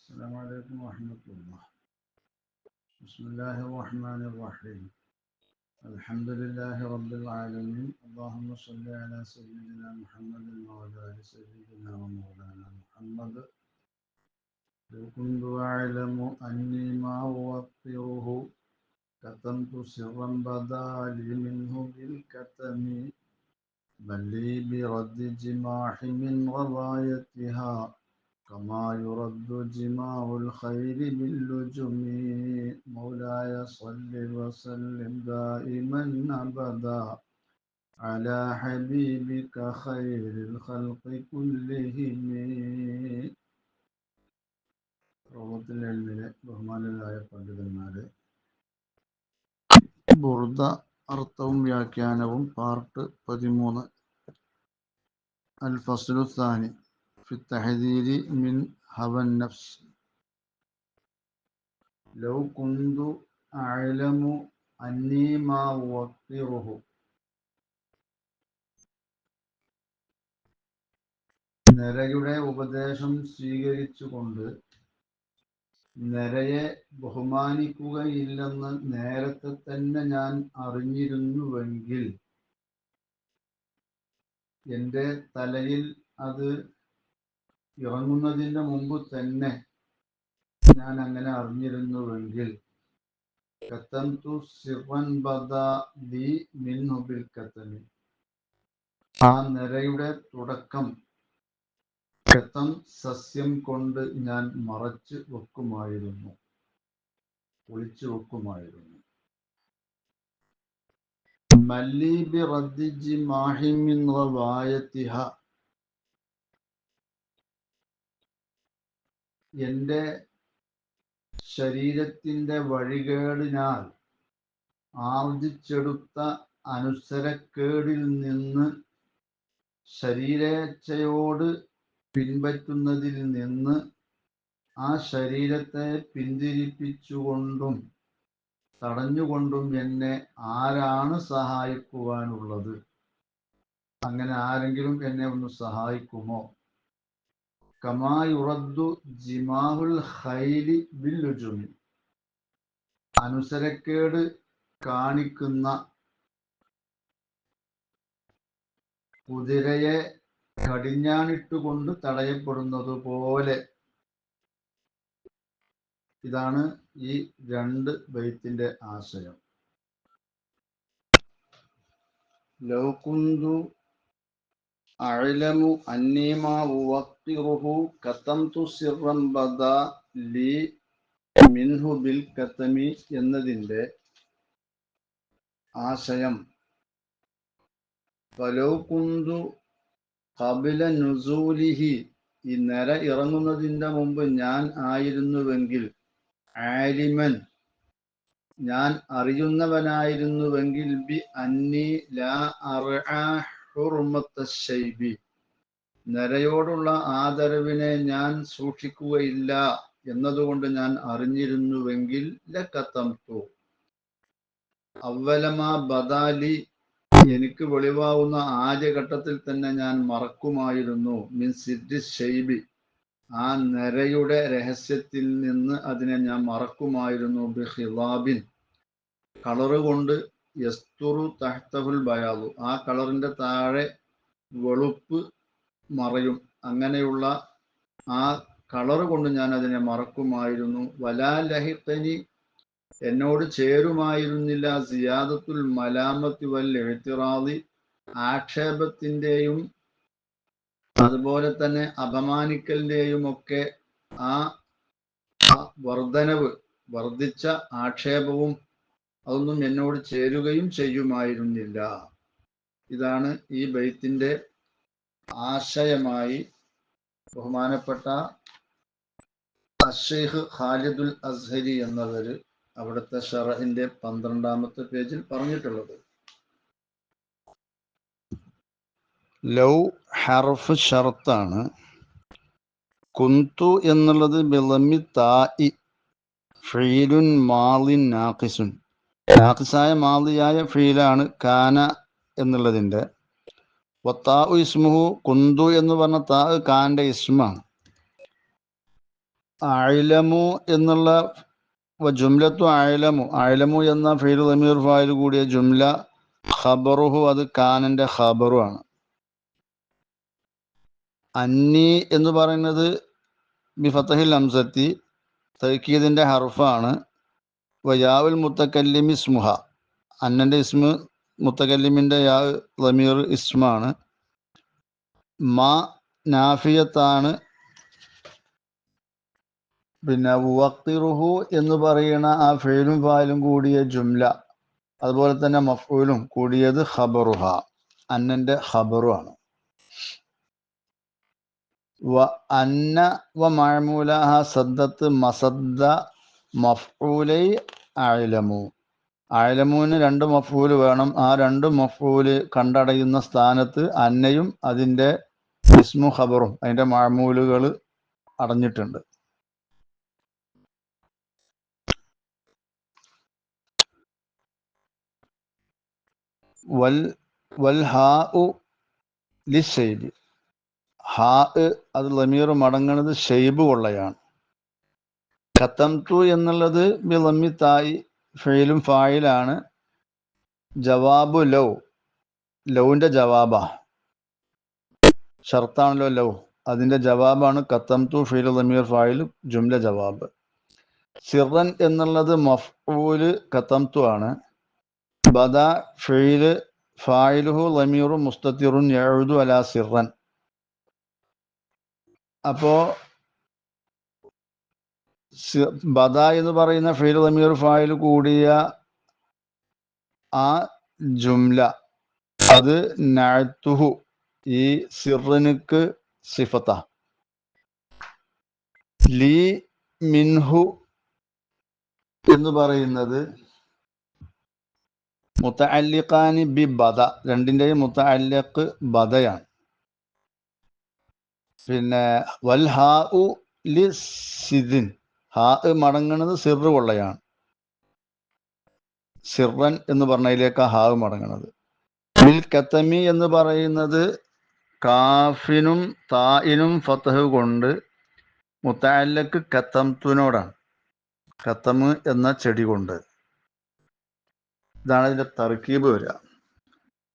السلام عليكم ورحمة الله. بسم الله الرحمن الرحيم. الحمد لله رب العالمين. اللهم صل على سيدنا محمد وعلى آل سيدنا ومولانا محمد. لو كنت أعلم أني ما أوقره كتمت سرا بدا لي منه بالكتم بل لي برد جماح من غوايتها كما يرد جماع الخير باللجم مولاي صل وسلم دائما أبدا على حبيبك خير الخلق كلهم. റൂഹത്തുൽ ഇൽമിലെ ബഹുമാനരായ പണ്ഡിതന്മാരെ, ബുർദ അർത്ഥവും വ്യാഖ്യാനവും പാർട്ട് 13 അൽ ഫസ്ലു സാനി ഫി തഹദീരി മിൻ ഹവൻ നഫ്സ്. ലൗ കുന്തു അഅലമു അന്നീ മാ ഉവഖിറുഹു. നരയുടെ ഉപദേശം സ്വീകരിച്ചുകൊണ്ട് നരയെ ബഹുമാനിക്കുകയില്ലെന്ന് നേരത്തെ തന്നെ ഞാൻ അറിഞ്ഞിരുന്നുവെങ്കിൽ എൻ്റെ തലയിൽ അത് ഇറങ്ങുന്നതിന് മുമ്പ് തന്നെ ഞാൻ അങ്ങനെ അറിഞ്ഞിരുന്നുവെങ്കിൽ കതംതു സിർറൻ ബദാ ലി മിൻഹു ബിൽ കതമി. ആ നരയുടെ തുടക്കം കതം സസ്യം കൊണ്ട് ഞാൻ മറച്ചു വെക്കുമായിരുന്നു, ഒളിച്ചു വെക്കുമായിരുന്നു. മല്ലി ബി റദ്ദി ജിമാഹി മിൻ ഗവായതിഹ. എൻ്റെ ശരീരത്തിൻ്റെ വഴികേടിനാൽ ആർജിച്ചെടുത്ത അനുസരക്കേടിൽ നിന്ന്, ശരീരേച്ഛയോട് പിൻപറ്റുന്നതിൽ നിന്ന് ആ ശരീരത്തെ പിന്തിരിപ്പിച്ചുകൊണ്ടും തടഞ്ഞുകൊണ്ടും എന്നെ ആരാണ് സഹായിക്കുവാനുള്ളത്? അങ്ങനെ ആരെങ്കിലും എന്നെ ഒന്ന് സഹായിക്കുമോ? കമാ യുറദ്ദു ജിമാഉൽ ഖൈലി ബില്ലുജുമി. അനുസരക്കേട് കാണിക്കുന്ന കുതിരയെ കടിഞ്ഞാണിട്ടുകൊണ്ട് തടയപ്പെടുന്നത് പോലെ. ഇതാണ് ഈ രണ്ട് ബൈത്തിന്റെ ആശയം. ലൗ കുന്തു അഅലമു അന്നീ മാ ഉവഖിറുഹു കതംതു സിർറൻ ബദാ ലി മിൻഹു ബിൽ കതമി എന്നതിൻ്റെ ആശയം ഫലൗ കുന്തു ഖബല നുസൂലിഹി. ഈ നര ഇറങ്ങുന്നതിൻ്റെ മുമ്പ് ഞാൻ ആയിരുന്നുവെങ്കിൽ, ആലിമൻ ഞാൻ അറിയുന്നവനായിരുന്നുവെങ്കിൽ, ബി അന്നി ലാ അർആ ഹുർമത്ത ശൈബി നരയോടുള്ള ആദരവിനെ ഞാൻ സൂക്ഷിക്കുകയില്ല എന്നതുകൊണ്ട് ഞാൻ അറിഞ്ഞിരുന്നുവെങ്കിൽ, ലകതംതു അവലമാ ബദാലി എനിക്ക് വെളിവാവുന്ന ആദ്യഘട്ടത്തിൽ തന്നെ ഞാൻ മറക്കുമായിരുന്നു. മിൻ സിദ്ദി ശൈബി ആ നരയുടെ രഹസ്യത്തിൽ നിന്ന് അതിനെ ഞാൻ മറക്കുമായിരുന്നു. ബി ഖിലാബിൻ കളറ് കൊണ്ട്, യസ്തുറു തഹ്തഹുൽ ബയാദു ആ കളറിന്റെ താഴെ വെളുപ്പ് മറയും. അങ്ങനെയുള്ള ആ കളറ് കൊണ്ട് ഞാൻ അതിനെ മറക്കുമായിരുന്നു. വലാ ലഹിഖനി എന്നോട് ചേരുമായിരുന്നില്ല. സിയാദത്തുൽ മലാമത്തി വൽ ഇഅ്തിറാദി ആക്ഷേപത്തിൻ്റെയും അതുപോലെ തന്നെ അപമാനിക്കലിൻ്റെയും ഒക്കെ ആ വർധനവ്, വർദ്ധിച്ച ആക്ഷേപവും അതൊന്നും എന്നോട് ചേരുകയും ചെയ്യുമായിരുന്നില്ല. ഇതാണ് ഈ ബൈത്തിന്റെ ആശയമായി ബഹുമാനപ്പെട്ട അശ്ശൈഖ് ഖാലിദുൽ അസ്ഹരി എന്നവര് അവിടുത്തെ ഷറഹിന്റെ 12-ാമത്തെ പേജിൽ പറഞ്ഞിട്ടുള്ളത്. ലൗ ഹർഫ് ഷർത്താണ്. കുന്തു എന്നുള്ളത് ബിളമ്മി താഇ ഫീലുൻ മാളിൻ നാഖിസുൻ. നാഖിസായ മാളിയായ ഫീലാണ് കാന എന്നുള്ളതിൻ്റെ. വത്താഉ ഇസ്മുഹു കുന്തു എന്ന് പറഞ്ഞ താ കാന്റെ ഇസ്മാണ്. അയലമു എന്നുള്ള ജുംലത്തു അയലമു എന്ന ഫീൽ ദമീർ ഫായിൽ കൂടിയ ജുംല ഖബറുഹു അത് കാനന്റെ ഖബറുമാണ്. അന്നി എന്ന് പറയുന്നത് ബി ഫതഹിൽ ഹംസത്തി തൗക്കീദിന്റെ ഹർഫാണ്. വയാവുൽ മുത്തക്കല്ലിമി ഇസ്മുഹ അന്നന്റെ ഇസ്മു മുത്തക്കല്ലിമിന്റെ യാ ദമീർ ഇസ്മാണ്. മാ നാഫിയത്താണ്. പിന്നെ വഖിറുഹു എന്ന് പറയുന്ന ആ ഫെയിലും ഫായിലും കൂടിയ ജുംല അതുപോലെ തന്നെ മഫ്ഊലും കൂടിയത് ഖബറുഹ അന്നന്റെ ഖബറുമാണ്. വ അന്ന വ മഅമൂലഹ സദ്ദത്ത് മസദ്ദ മഫ്ഊലൈ അഅലമു. അഅലമുവിന് രണ്ട് മഫ്ഊല് വേണം. ആ രണ്ട് മഫ്ഊല് കണ്ടടയുന്ന സ്ഥാനത്ത് അന്നയും അതിൻ്റെ ഇസ്മു ഖബറും അതിൻ്റെ മഅമൂലുകൾ അടഞ്ഞിട്ടുണ്ട്. വൽ ഹാഉ ലിശൈബി ഹാ അത് ലമീർ മടങ്ങുന്നത് ഷെയ്ബ് കൊള്ളയാണ്. ഖതംതു എന്നുള്ളത് ബി ലമ്മി തായി ഫെയിലും ഫായിലാണ്. ജവാബു ലൗവിന്റെ ജവാബാ, ഷർത്താണല്ലോ ലൗ, അതിന്റെ ജവാബാണ് ഖതംതു ഫീൽ ലമീർ ഫായിൽ ജുംല ജവാബ്. സിറൻ എന്നുള്ളത് മഫ്ഊല് ഖതംതു ആണ്. ബദ ഫീല് ഫായിലുഹു ലമീറു മുസ്തതിറുൻ യഊദു അലാ സിറൻ. അപ്പോ ബദ എന്ന് പറയുന്ന ഫീൽ ദമീർ ഫായിൽ കൂടിയ ആ ജുംല അത് നഅ്തുഹു ഈ സിറിനുക്ക് സിഫത്ത. ലീ മിൻഹു എന്ന് പറയുന്നത് മുതഅല്ലിഖാനി ബി ബദ, രണ്ടിന്റെയും മുതഅല്ലിഖ് ബദയാണ്. പിന്നെ വൽ ഹാഉ ലി സിദിൻ ഹാ മടങ്ങുന്നത് സിറ് കൊള്ളയാണ്. സിറൻ എന്ന് പറഞ്ഞതിലേക്ക് ഹാ മടങ്ങുന്നത്. ബിൽ കത്തമി എന്ന് പറയുന്നത് കാഫിനും തായിനും ഫതഹ് കൊണ്ട് മുതഅല്ലിഖ് കത്തംതുനോടാണ്, കത്തമ് എന്ന ചെടി കൊണ്ട്. ഇതാണ് ഇതിന്റെ തർക്കീബ് വരിക.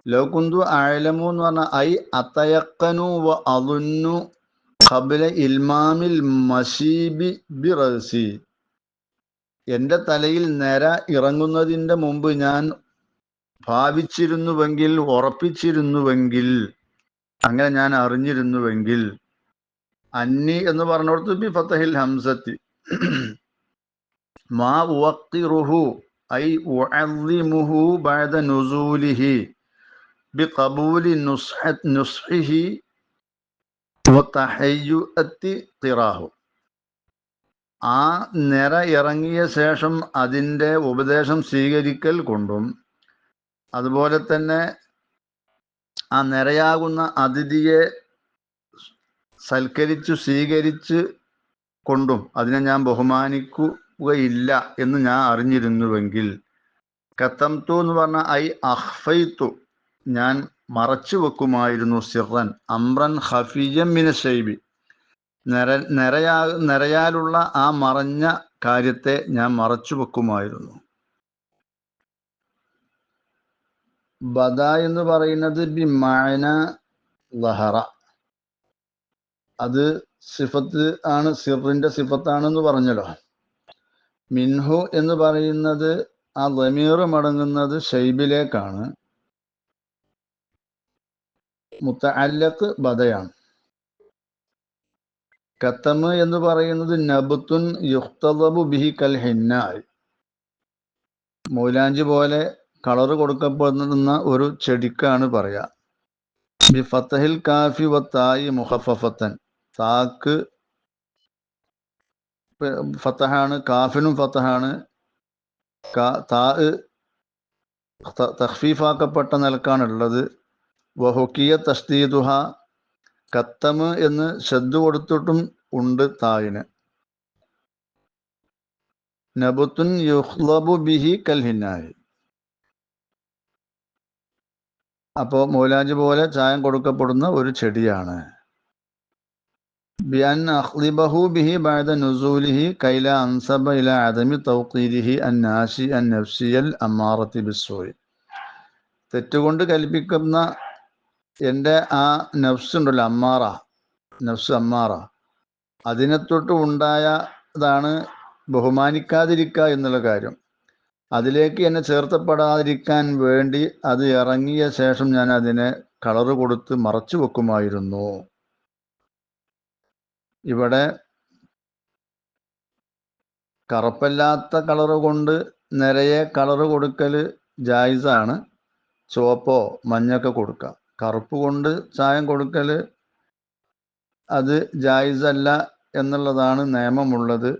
ലൗ കുന്തു അഅലമു എന്ന് പറഞ്ഞാൽ ഐ അതയഖനു വ അദുന്നു ഖബ്ല ഇൽമാമിൽ മശീബി ബി റഅസി. എൻ്റെ തലയിൽ നിര ഇറങ്ങുന്നതിൻ്റെ മുമ്പ് ഞാൻ ഭാവിച്ചിരുന്നുവെങ്കിൽ, ഉറപ്പിച്ചിരുന്നുവെങ്കിൽ, അങ്ങനെ ഞാൻ അറിഞ്ഞിരുന്നുവെങ്കിൽ. അന്നി എന്ന് പറഞ്ഞോടത്ത് ബി ഫതഹിൽ ഹംസത്തി മാ ഉവഖിറുഹു ഐ ഉഅദ്ദിമുഹു ബഅദ നുസൂലിഹി ബിഖബൂലി നുസ്ഹിഹി വതഹയ്യുഅത്തി ഖിറാഹു. ആ നിര ഇറങ്ങിയ ശേഷം അതിൻ്റെ ഉപദേശം സ്വീകരിക്കൽ കൊണ്ടും അതുപോലെ തന്നെ ആ നിരയാകുന്ന അതിഥിയെ സൽക്കരിച്ചു സ്വീകരിച്ച് കൊണ്ടും അതിനെ ഞാൻ ബഹുമാനിക്കുകയില്ല എന്ന് ഞാൻ അറിഞ്ഞിരുന്നുവെങ്കിൽ. കത്തംതു എന്ന് പറഞ്ഞാൽ ഐ അഖ്ഫൈതു ഞാൻ മറച്ചു വെക്കുമായിരുന്നു. സിറൻ അംറൻ ഖഫിയ്യൻ മിന ശൈബി നിരയാലുള്ള ആ മറഞ്ഞ കാര്യത്തെ ഞാൻ മറച്ചു വെക്കുമായിരുന്നു. ബദ എന്ന് പറയുന്നത് ബി മഅന ലഹറ, അത് സിഫത്ത് ആണ്, സിറിന്റെ സിഫത്താണെന്ന് പറഞ്ഞല്ലോ. മിൻഹു എന്ന് പറയുന്നത് ആ ദമീർ മടങ്ങുന്നത് ഷൈബിലേക്കാണ്. മുതഅല്ലിഖ് ബദയാണ്. കത്തമ് എന്ന് പറയുന്നത് നബത്തുൻ യുഖ്തദബു ബിഹി കൽ ഹിന്നായ്, മൗലാഞ്ചി പോലെ കളർ കൊടുക്കപ്പെടുന്ന ഒരു ചെടിക്കാണ് പറയാ. ബി ഫതഹിൽ കാഫി വ തായി മുഖഫഫത്തൻ, താക്ക് ഫതഹാണ്, കാഫിനും ഫതഹാണ്, താ തഖ്ഫീഫാക്കപ്പെട്ട നിലക്കാണുള്ളത്. വഹുക്കിയ തസ്ദീദുഹ കത്തമ് എന്ന് ശദ്ദ് കൊടുത്തിട്ടും ഉണ്ട് തായിന്. നബത്തുൻ യുഖ്ലബു ബിഹി കൽ ഹിന്നായി, അപ്പോൾ മൗലാഞ്ചി പോലെ ചായം കൊടുക്കപ്പെടുന്ന ഒരു ചെടിയാണ്. ബിഅൻ അഖ്ലിബഹു ബിഹി ബഅദ നുസൂലിഹി കൈല അൻസബ ഇല അദമി തൗഖീരിഹി അന്നാശി അൻ നഫ്സിയൽ അമ്മാറത്തി ബിസ്സൂഇ. തെറ്റുകൊണ്ട് കൽപ്പിക്കുന്ന എൻ്റെ ആ നഫ്സ് ഉണ്ടല്ലോ, അമ്മാറ, നഫ്സ് അമ്മാറ, അതിനെ തൊട്ട് ഉണ്ടായതാണ് ബഹുമാനിക്കാതിരിക്കുക എന്നുള്ള കാര്യം. അതിലേക്ക് എന്നെ ചേർത്തപ്പെടാതിരിക്കാൻ വേണ്ടി അത് ഇറങ്ങിയ ശേഷം ഞാൻ അതിനെ കളറ് കൊടുത്ത് മറച്ചു വെക്കുമായിരുന്നു. ഇവിടെ കറുപ്പല്ലാത്ത കളറ് കൊണ്ട് നിറയെ കളറ് കൊടുക്കൽ ജായിസാണ്. ചുവപ്പോ മഞ്ഞൊക്കെ കൊടുക്കാം. കറുപ്പ് കൊണ്ട് ചായം കൊടുക്കൽ അത് ജായിസല്ല എന്നുള്ളതാണ് നിയമമുള്ളത്.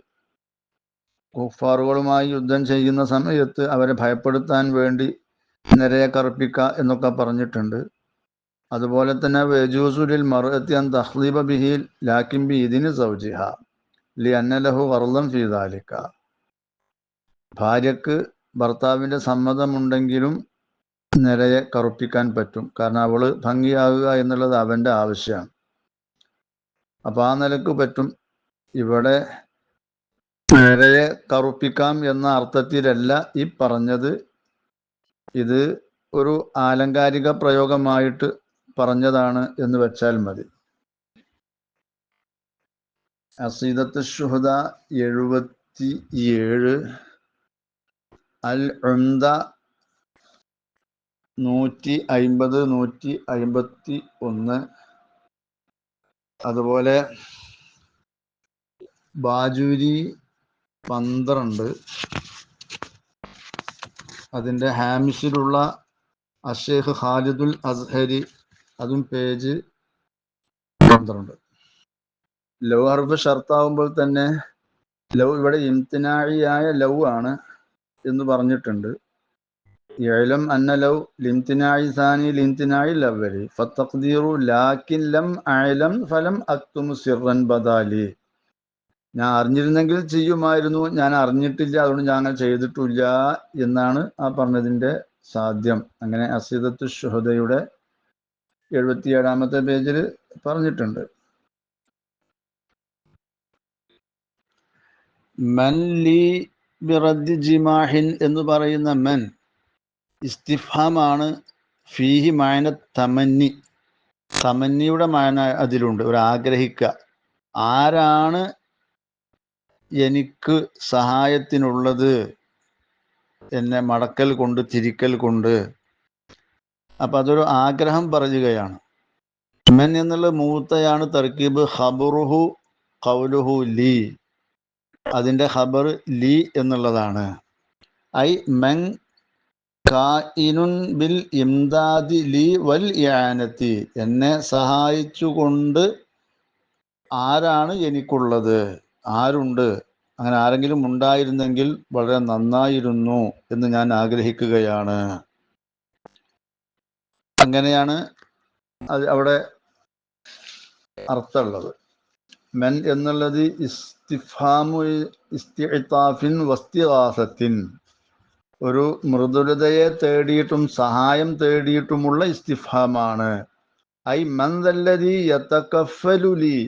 കുഫാറുകളുമായി യുദ്ധം ചെയ്യുന്ന സമയത്ത് അവരെ ഭയപ്പെടുത്താൻ വേണ്ടി നിറയെ കറുപ്പിക്കുക എന്നൊക്കെ പറഞ്ഞിട്ടുണ്ട്. അതുപോലെ തന്നെ വജൂസുലിൽ മർഅത്തി അൻ തഖ്ലിബ ബിഹി ലാകിൻ ബി ഇദ്നി സൗജിഹ ലിഅന്ന ലഹു ഖർളൻ ഫീ ദാലിക. ഭാര്യക്ക് ഭർത്താവിൻ്റെ സമ്മതമുണ്ടെങ്കിലും നിറയെ കറുപ്പിക്കാൻ പറ്റും. കാരണം അവള് ഭംഗിയാകുക എന്നുള്ളത് അവൻ്റെ ആവശ്യമാണ്. അപ്പം ആ നിലക്ക് പറ്റും. ഇവിടെ നിറയെ കറുപ്പിക്കാം എന്ന അർത്ഥത്തിലല്ല ഈ പറഞ്ഞത്. ഇത് ഒരു ആലങ്കാരിക പ്രയോഗമായിട്ട് പറഞ്ഞതാണ് എന്ന് വെച്ചാൽ മതി. അസീദത്ത് ശുഹദ 77, അൽ ഉംദ 150, 151, അതുപോലെ ബാജൂരി 12, അതിൻ്റെ ഹാമിഷിലുള്ള അഷേഖ് ഖാലിദുൽ അസ്ഹരി, അതും പേജ് 12. ലൗ ഹർഫ് ഷർത്താവുമ്പോൾ തന്നെ ലൗ ഇവിടെ ഇംതിനാഇയായ ലൗ ആണ് എന്ന് പറഞ്ഞിട്ടുണ്ട്. ഇഅ്ലം അന്ന ലൗ ലിംതിനാഇ സാനി ലിംതിനാഇ അവ്വലി ഫതഖ്ദീറു ലാകിൻ ലം അഅലം ഫലം അക്തുമു സിർറൻ ബദാലി. ഞാൻ അറിഞ്ഞിരുന്നെങ്കിൽ ചെയ്യുമായിരുന്നു, ഞാൻ അറിഞ്ഞിട്ടില്ല, അതുകൊണ്ട് ഞാൻ അങ്ങനെ ചെയ്തിട്ടില്ല എന്നാണ് ആ പറഞ്ഞതിൻ്റെ സാധ്യം. അങ്ങനെ അസീദത്തു ശുഹദയുടെ 77-ാമത്തെ പേജിൽ പറഞ്ഞിട്ടുണ്ട്. മൻ ലി ബിറദ്ദി ജിമാഹിൻ എന്ന് പറയുന്ന മൻ ഇസ്തിഫാമാണ്. ഫീഹി മഅന തമന്നി, തമന്നിയുടെ മഅന അതിലുണ്ട്, ഒരു ആഗ്രഹിക്കുക. ആരാണ് എനിക്ക് സഹായത്തിനുള്ളത് എന്നെ മടക്കൽ കൊണ്ട്, തിരിക്കൽ കൊണ്ട്? അപ്പം അതൊരു ആഗ്രഹം പറയുകയാണ്. മൻ എന്നുള്ളത് മൂത്തയാണ്. തർക്കീബ് ഖബറുഹു ഖൗലുഹു ലി, അതിൻ്റെ ഖബർ ലി എന്നുള്ളതാണ്. ഐ മൻ കായിനുൻ ബിൽ ഇംദാദി ലി വൽ ഇആനത്തി, എന്നെ സഹായിച്ചുകൊണ്ട് ആരാണ് എനിക്കുള്ളത്, ആരുണ്ട്, അങ്ങനെ ആരെങ്കിലും ഉണ്ടായിരുന്നെങ്കിൽ വളരെ നന്നായിരുന്നു എന്ന് ഞാൻ ആഗ്രഹിക്കുകയാണ്. അങ്ങനെയാണ് അത് അവിടെ അർത്ഥമുള്ളത്. മൻ എന്നുള്ളത് ഇസ്തിഫാമു ഇസ്തിഇതാഫിൻ വസ്തിഗാസത്തിൻ, ഒരു മൃദുലതയെ തേടിയിട്ടും സഹായം തേടിയിട്ടുമുള്ള ഇസ്തിഫാമാണ്. ഐ മൻ ദല്ലദി യതകഫലു ലി,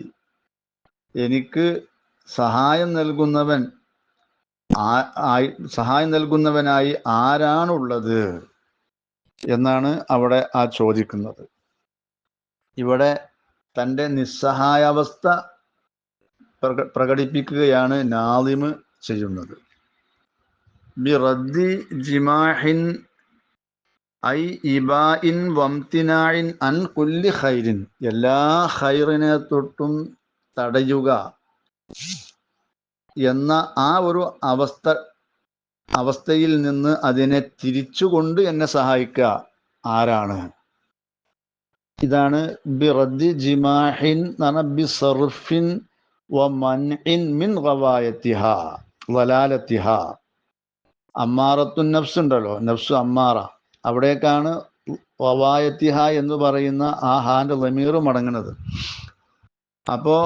എനിക്ക് സഹായം നൽകുന്നവൻ, സഹായം നൽകുന്നവനായി ആരാണുള്ളത് എന്നാണ് അവിടെ ആ ചോദിക്കുന്നത്. ഇവിടെ തൻ്റെ നിസ്സഹായാവസ്ഥ പ്രകടിപ്പിക്കുകയാണ് നാദിമ് ചെയ്യുന്നത്. ബിറദ്ദി ജിമാഹിൻ ഐ ഇബാഇൻ വംതിനാഇൻ അൻ കുല്ലി ഖൈരിൻ, എല്ലാ ഖൈറിനെ തൊട്ടും തടയുക എന്ന ആ ഒരു അവസ്ഥയിൽ നിന്ന് അതിനെ തിരിച്ചുകൊണ്ട് എന്നെ സഹായിക്കുക ആരാണ്? ഇതാണ് ബിറദ്ദി ജിമാഹിൻ എന്ന് പറഞ്ഞാൽ ബിസർഫിൻ വമൻഇൻ മിൻ ഗവായത്തിഹ വലാലത്തിഹ. അമ്മാറത്തുൻ നഫ്സ് ഉണ്ടല്ലോ, നഫ്സ് അമ്മാറ, അവിടേക്കാണ് വവായത്തിഹ എന്ന് പറയുന്ന ആ ഹാന്റെ ലമീർ മടങ്ങുന്നത്. അപ്പോ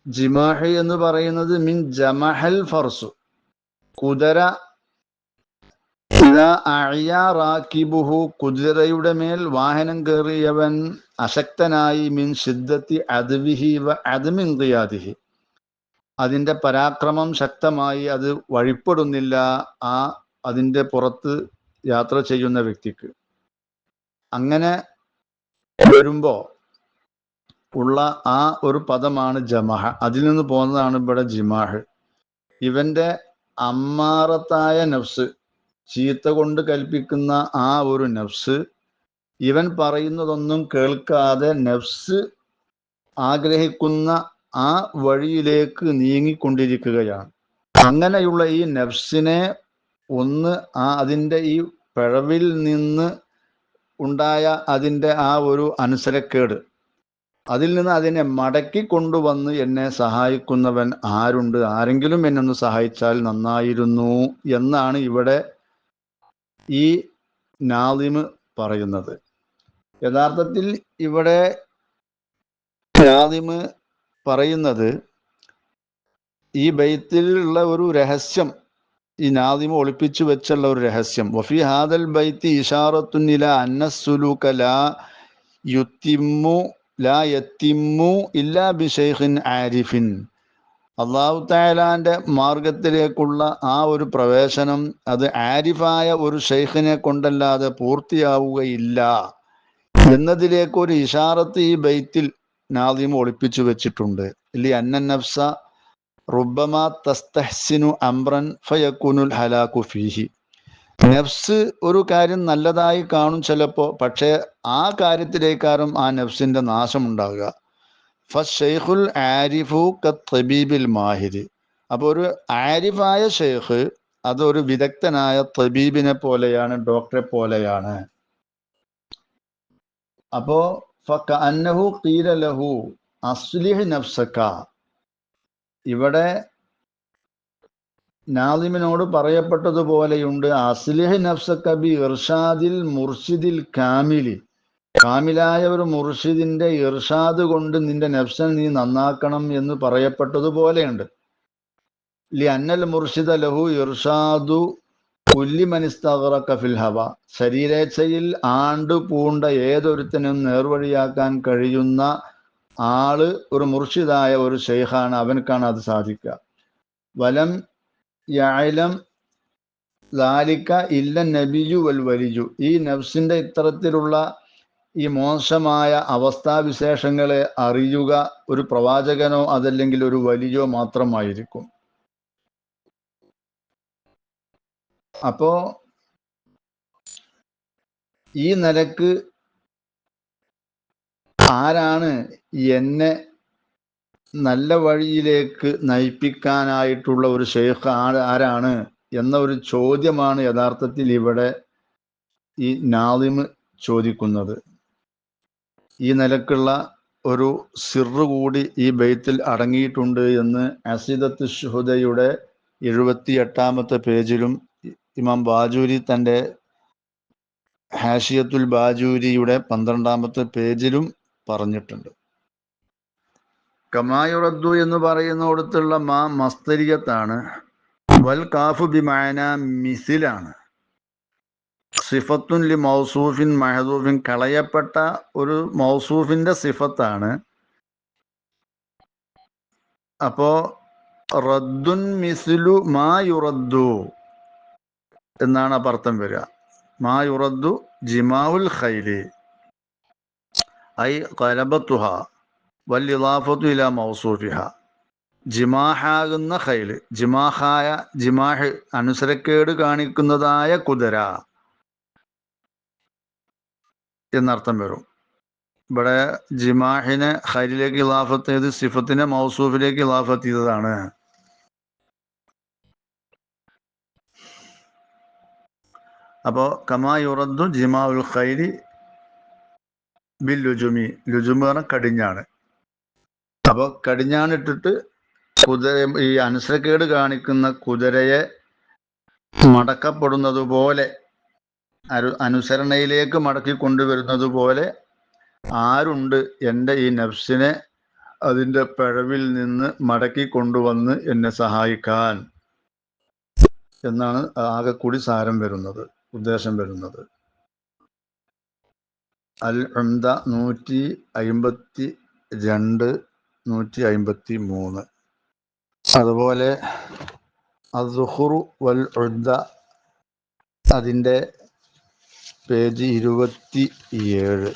ജിമാഹി എന്ന് പറയുന്നത് മിൻ ജമഹൽ ഫർസു, കുതിര ഇദാ അഅ്യ റാകിബുഹു, കുതിരയുടെ മേൽ വാഹനം കയറിയവൻ അശക്തനായി, മിൻ ശിദ്ദത്തി അദ്വിഹി വ അദ്മിൻ ഖിയാദിഹി, അതിൻ്റെ പരാക്രമം ശക്തമായി, അത് വഴിപ്പെടുന്നില്ല ആ അതിൻ്റെ പുറത്ത് യാത്ര ചെയ്യുന്ന വ്യക്തിക്ക്. അങ്ങനെ വരുമ്പോൾ ഉള്ള ആ ഒരു പദമാണ് ജമഹ. അതിൽ നിന്ന് പോകുന്നതാണ് ഇവിടെ ജിമാഹ്. ഇവന്റെ അമ്മാറത്തായ നഫ്സ്, ചീത്ത കൊണ്ട് കൽപ്പിക്കുന്ന ആ ഒരു നഫ്സ്, ഇവൻ പറയുന്നതൊന്നും കേൾക്കാതെ നഫ്സ് ആഗ്രഹിക്കുന്ന ആ വഴിയിലേക്ക് നീങ്ങിക്കൊണ്ടിരിക്കുകയാണ്. അങ്ങനെയുള്ള ഈ നഫ്സിനെ ഒന്ന് അതിൻ്റെ ഈ പിഴവിൽ നിന്ന് ഉണ്ടായ അതിൻ്റെ ആ ഒരു അനുസരക്കേട്, അതിൽ നിന്ന് അതിനെ മടക്കി കൊണ്ടുവന്ന് എന്നെ സഹായിക്കുന്നവൻ ആരുണ്ട്, ആരെങ്കിലും എന്നെ ഒന്ന് സഹായിച്ചാൽ നന്നായിരുന്നു എന്നാണ് ഇവിടെ ഈ നാദിമ് പറയുന്നത്. യഥാർത്ഥത്തിൽ ഇവിടെ നാദിമ് പറയുന്നത് ഈ ബൈത്തിലുള്ള ഒരു രഹസ്യം, ഈ നാദിമ് ഒളിപ്പിച്ചു വെച്ചുള്ള ഒരു രഹസ്യം. വഫി ഹാദൽ ബൈത്തി ഇഷാറത്തുൻ ഇലാ അന്ന സുലൂക ലാ യത്തിമ്മു ഇല്ലാ ബിശൈഖിൻ ആരിഫിൻ. അല്ലാഹു തആലാന്റെ മാർഗത്തിലേക്കുള്ള ആ ഒരു പ്രവേശനം അത് ആരിഫായ ഒരു ഷെയ്ഖിനെ കൊണ്ടല്ലാതെ പൂർത്തിയാവുകയില്ല എന്നതിലേക്ക് ഒരു ഇഷാറത്ത് ഈ ബൈത്തിൽ നാദിം ഒളിപ്പിച്ചു വെച്ചിട്ടുണ്ട്. ലി അന്ന നഫ്സ റുബ്ബമാ തസ്തഹ്സിനു അംറൻ ഫയകുനുൽ ഹലാകു ഫീഹി. നഫ്സ് ഒരു കാര്യം നല്ലതായി കാണും ചിലപ്പോൾ, പക്ഷേ ആ കാര്യത്തിലേക്കാരും ആ നഫ്സിന്റെ നാശം ഉണ്ടാവുക. ഫശൈഖുൽ ആരിഫു കത്തബീബിൽ മാഹിരി. അപ്പോൾ ഒരു ആരിഫായ ഷെയ്ഖ് അതൊരു വിദഗ്ധനായ തബീബിനെ പോലെയാണ്, ഡോക്ടറെ പോലെയാണ്. അപ്പോ ഫകഅന്നഹു ഖീല ലഹു അസ്ലിഹ് നഫ്സക, ഇവിടെ നാദിമിനോട് പറയപ്പെട്ടതുപോലെയുണ്ട്, അസ്ലിഹ് നഫ്സക ബി ഇർഷാദിൽ മുർഷിദിൽ കാമിലി, കാമിലായ ഒരു മുർഷിദിന്റെ ഇർഷാദ് കൊണ്ട് നിന്റെ നഫ്സിനെ നീ നന്നാക്കണം എന്ന് പറയപ്പെട്ടതുപോലെയുണ്ട്. ലി അന്നൽ മുർഷിദ ലഹു ഇർഷാദു കുല്ലി മനിസ്തഗ്റക ഫിൽ ഹവ. ശരീരേച്ഛയിൽ ആണ്ടു പൂണ്ട ഏതൊരുത്തനും നേർവഴിയാക്കാൻ കഴിയുന്ന ആള് ഒരു മുർഷിദായ ഒരു ഷെയ്ഖാണ്, അവനക്കാണ് അത് സാധിക്കുക. വലം യഅലം ദാലിക ഇല്ല നബിയു വൽ വലിയു. ഈ നഫ്സിന്റെ ഇത്തരത്തിലുള്ള ഈ മോശമായ അവസ്ഥാവിശേഷങ്ങളെ അറിയുക ഒരു പ്രവാചകനോ അതല്ലെങ്കിൽ ഒരു വലിയോ മാത്രമായിരിക്കും. അപ്പോ ഈ നിലക്ക് ആരാണ് എന്നെ നല്ല വഴിയിലേക്ക് നയിപ്പിക്കാനായിട്ടുള്ള ഒരു ഷെയ്ഖ് ആരാണ് എന്ന ഒരു ചോദ്യമാണ് യഥാർത്ഥത്തിൽ ഇവിടെ ഈ നാദിമ് ചോദിക്കുന്നത്. ഈ നിലക്കുള്ള ഒരു സിറ് കൂടി ഈ ബൈത്തിൽ അടങ്ങിയിട്ടുണ്ട് എന്ന് അസീദത്ത് ശുഹദയുടെ 78-ാമത്തെ പേജിലും ഇമാം ബാജൂരി തൻ്റെ ഹാഷിയത്തുൽ ബാജൂരിയുടെ 12-ാമത്തെ പേജിലും പറഞ്ഞിട്ടുണ്ട്. കമായുറദ്ദു എന്ന് പറയുന്നിടത്തുള്ള മാ മസ്തരിയത്താണ്. വൽ കാഫു ബിമഅന മിസിലാണ്. സിഫത്തുൻ ലി മൗസൂഫിൻ മഹദൂഫിൻ, കളയപ്പെട്ട ഒരു മൗസൂഫിന്റെ സിഫത്താണ്. അപ്പോ റദ്ദുൻ മിസ്ലു മാ യുറദ്ദു എന്നാണ് അപ്പം അർത്ഥം വരിക. മാ യുറദ്ദു ജിമാഉൽ ഖൈലി ഐ ഖലബത്തുഹ വൽ ഇളാഫത്തു ഇലാ മൗസൂഫിഹ. ജിമാഹാകുന്ന ഖൈല്, ജിമാഹ് അനുസരക്കേട് കാണിക്കുന്നതായ കുതിര എന്നർത്ഥം വരും. ഇവിടെ ജിമാഹിനെ ഖൈലിലേക്ക് ഇളാഫത്ത് ചെയ്ത് സിഫത്തിനെ മൗസൂഫിലേക്ക് ഇളാഫത്ത് ചെയ്തതാണ്. അപ്പോ കമാ യുറദ്ദു ജിമാഉൽ ഖൈലി ബിൽ ലുജുമി. ലുജുമ് പറഞ്ഞാൽ കടിഞ്ഞാണ്. അപ്പോൾ കടിഞ്ഞാണിട്ടിട്ട് കുതിര, ഈ അനുസരക്കേട് കാണിക്കുന്ന കുതിരയെ മടക്കപ്പെടുന്നത് പോലെ, അനുസരണയിലേക്ക് മടക്കി കൊണ്ടുവരുന്നത് പോലെ ആരുണ്ട് എൻ്റെ ഈ നഫ്സിനെ അതിൻ്റെ പിഴവിൽ നിന്ന് മടക്കി കൊണ്ടുവന്ന് എന്നെ സഹായിക്കാൻ. എന്നാണ് ആകെ കൂടി സാരം വരുന്നത്, ഉദ്ദേശം വരുന്നത്. അൽ ഉംദ 152 153. അതുപോലെ അസ്സുഖുറു വൽ ഉദ്ദ അതിൻ്റെ പേജ് 27.